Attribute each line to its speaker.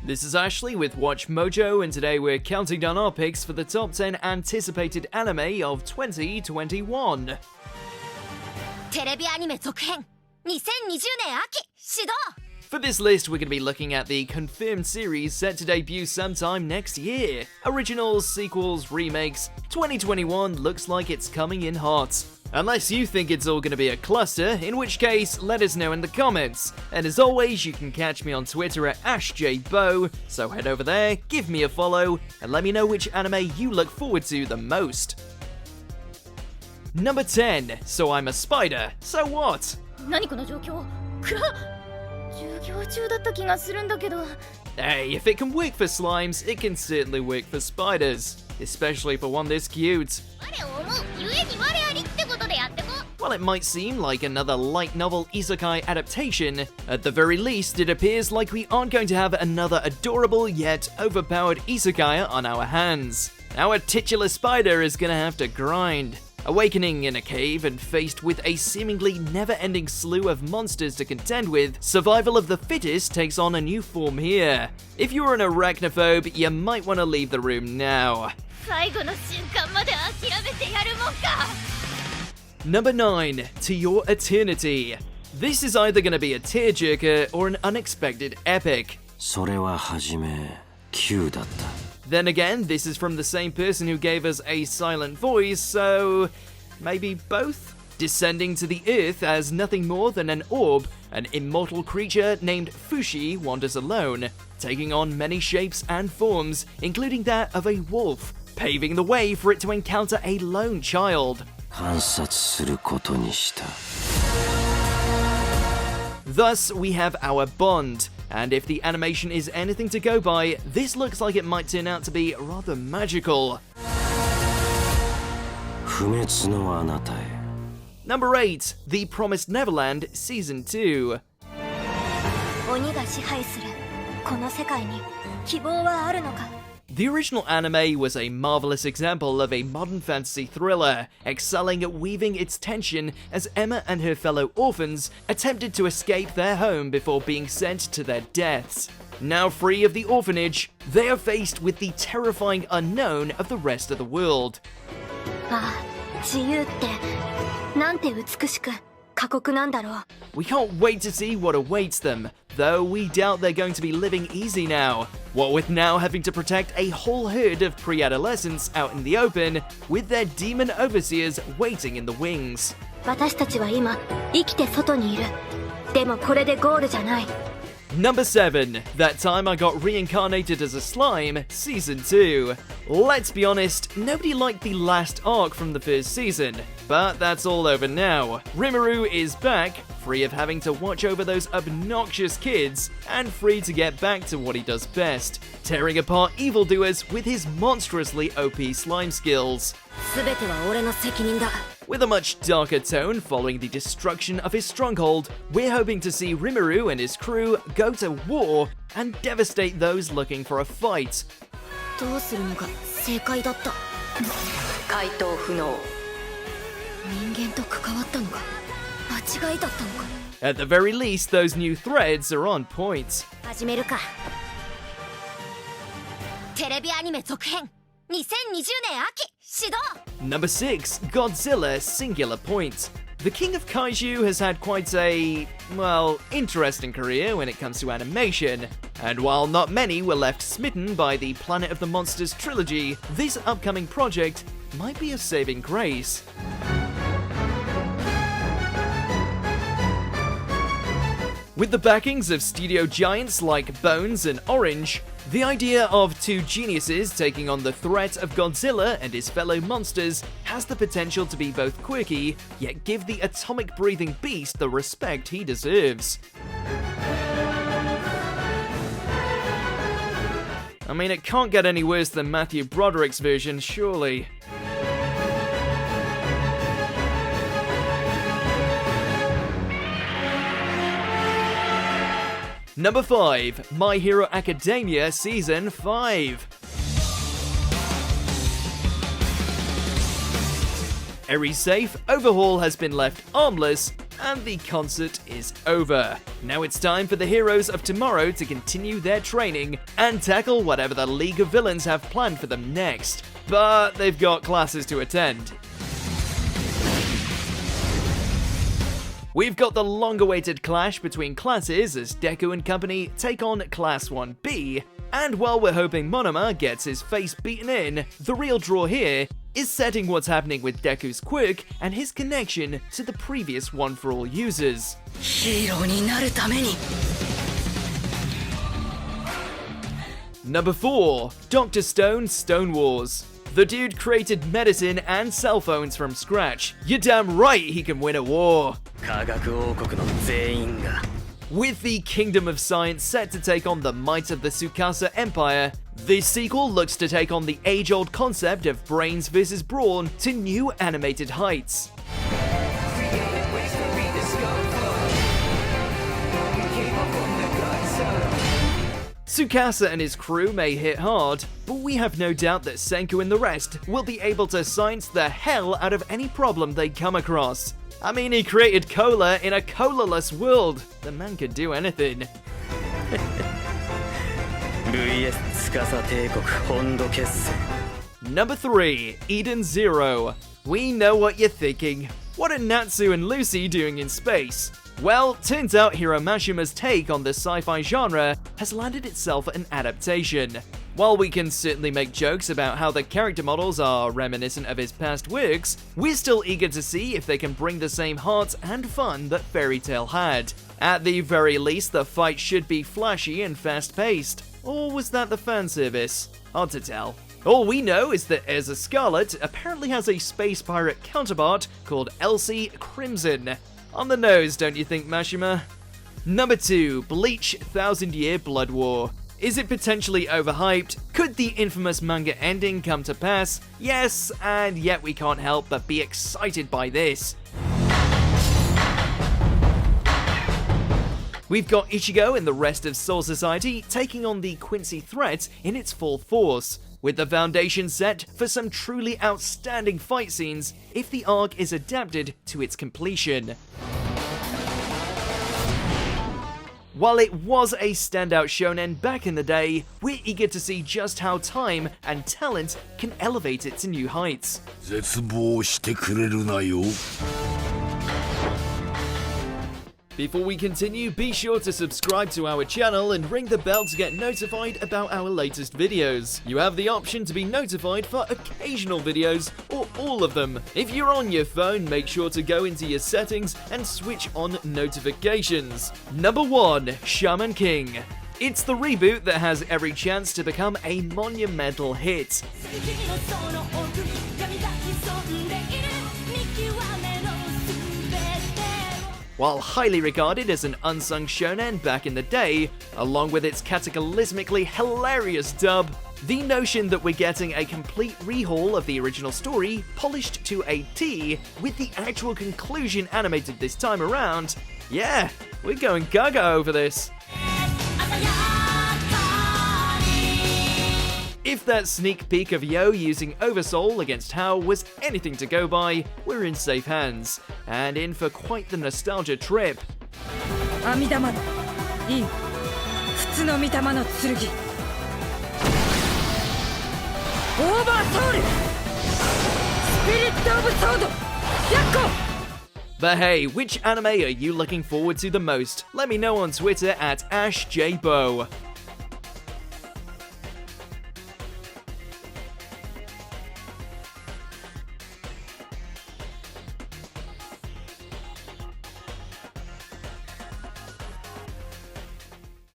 Speaker 1: This is Ashley with WatchMojo, and today we're counting down our picks for the top 10 anticipated anime of 2021.
Speaker 2: テレビアニメ続編2020年秋始動
Speaker 1: For this list, we're going to be looking at the confirmed series set to debut sometime next year. Originals, sequels, remakes, 2021 looks like it's coming in hot. Unless you think it's all going to be a cluster, in which case, let us know in the comments. And as always, you can catch me on Twitter at AshJBo, so head over there, give me a follow, and let me know which anime you look forward to the most. Number 10, So I'm a Spider, So What?
Speaker 2: 何この状況暗っ授業中だった気がするんだけど
Speaker 1: Hey, if it can work for slimes, it can certainly work for spiders. Especially for one this cute.
Speaker 2: 我を思うゆえに我ありってことでやってこ
Speaker 1: While it might seem like another light novel isekai adaptation, at the very least it appears like we aren't going to have another adorable yet overpowered isekai on our hands. Our titular spider is gonna have to grind. Awakening in a cave and faced with a seemingly never-ending slew of monsters to contend with, survival of the fittest takes on a new form here. If you're an arachnophobe, you might want to leave the room now.
Speaker 2: 最後の瞬間まで諦めてやるもんか
Speaker 1: Number 9, To Your Eternity. This is either going to be a tearjerker or an unexpected epic.
Speaker 3: それは初め9だった
Speaker 1: Then again, this is from the same person who gave us a silent voice, so maybe both? Descending to the earth as nothing more than an orb, an immortal creature named Fushi wanders alone, taking on many shapes and forms, including that of a wolf, paving the way for it to encounter a lone child.
Speaker 3: 観察することにした
Speaker 1: Thus, we have our bond, and if the animation is anything to go by, this looks like it might turn out to be rather magical.
Speaker 3: 不滅のあなたへ
Speaker 1: Number 8, The Promised Neverland Season 2.
Speaker 2: 鬼が支配するこの世界に希望はあるのか
Speaker 1: The original anime was a marvelous example of a modern fantasy thriller, excelling at weaving its tension as Emma and her fellow orphans attempted to escape their home before being sent to their deaths. Now free of the orphanage, they are faced with the terrifying unknown of the rest of the world.
Speaker 2: ああ自由ってなんて美しく過酷なんだろう
Speaker 1: We can't wait to see what awaits them, though we doubt they're going to be living easy now. What with now having to protect a whole herd of pre-adolescents out in the open, with their demon overseers waiting in the wings.
Speaker 2: 私たちは今生きて外にいるでもこれでゴールじゃない
Speaker 1: Number 7, That Time I Got Reincarnated as a Slime, Season 2. Let's be honest, nobody liked the last arc from the first season, but that's all over now. Rimuru is back, free of having to watch over those obnoxious kids, and free to get back to what he does best, tearing apart evildoers with his monstrously OP slime skills.
Speaker 2: 全ては俺の責任だ
Speaker 1: With a much darker tone following the destruction of his stronghold, we're hoping to see Rimuru and his crew go to war and devastate those looking for a fight.
Speaker 2: どうするのが正解だった
Speaker 4: 回答不能
Speaker 2: 人間と関わったのが間違いだったのか
Speaker 1: At the very least, those new threads are on point.
Speaker 2: 始めるかテレビアニメ続編2020年秋始動
Speaker 1: Number 6, Godzilla Singular Point. The King of Kaiju has had quite a, well, interesting career when it comes to animation. And while not many were left smitten by the Planet of the Monsters trilogy, this upcoming project might be a saving grace. With the backings of studio giants like Bones and Orange, the idea of two geniuses taking on the threat of Godzilla and his fellow monsters has the potential to be both quirky, yet give the atomic-breathing beast the respect he deserves. I mean, it can't get any worse than Matthew Broderick's version, surely. Number 5, My Hero Academia Season 5. Eri safe, Overhaul has been left armless, and the concert is over. Now it's time for the heroes of tomorrow to continue their training and tackle whatever the League of Villains have planned for them next. But they've got classes to attend. We've got the long-awaited clash between classes as Deku and company take on Class 1B, and while we're hoping Monoma gets his face beaten in, the real draw here is setting what's happening with Deku's quirk and his connection to the previous One For All users. Number 4. Dr. Stone Stone Wars. The dude created medicine and cell phones from scratch. You're damn right he can win a war. With the Kingdom of Science set to take on the might of the Tsukasa Empire, this sequel looks to take on the age-old concept of brains versus brawn to new animated heights. Tsukasa and his crew may hit hard, but we have no doubt that Senku and the rest will be able to science the hell out of any problem they come across. I mean, he created cola in a cola-less world. The man could do anything. Number 3. Edenz Zero. We know what you're thinking. What are Natsu and Lucy doing in space? Well, turns out Hiromashima's take on the sci-fi genre has landed itself an adaptation. While we can certainly make jokes about how the character models are reminiscent of his past works, we're still eager to see if they can bring the same heart and fun that Fairy Tail had. At the very least, the fight should be flashy and fast-paced. Or was that the fan service? Hard to tell. All we know is that Erza Scarlet apparently has a space pirate counterpart called Elsie Crimson. On the nose, don't you think, Mashima? Number 2. Bleach 1000 Year Blood War. Is it potentially overhyped? Could the infamous manga ending come to pass? Yes, and yet we can't help but be excited by this. We've got Ichigo and the rest of Soul Society taking on the Quincy threat in its full force, with the foundation set for some truly outstanding fight scenes if the arc is adapted to its completion. While it was a standout shonen back in the day, we're eager to see just how time and talent can elevate it to new heights. Before we continue, be sure to subscribe to our channel and ring the bell to get notified about our latest videos. You have the option to be notified for occasional videos or all of them. If you're on your phone, make sure to go into your settings and switch on notifications. Number 1. Shaman King. It's the reboot that has every chance to become a monumental hit. While highly regarded as an unsung shonen back in the day, along with its cataclysmically hilarious dub, the notion that we're getting a complete rehaul of the original story, polished to a T, with the actual conclusion animated this time around, yeah, we're going gaga over this. If that sneak peek of Yo using Oversoul against Hao was anything to go by, we're in safe hands, and in for quite the nostalgia trip. But hey, which anime are you looking forward to the most? Let me know on Twitter at AshJBo.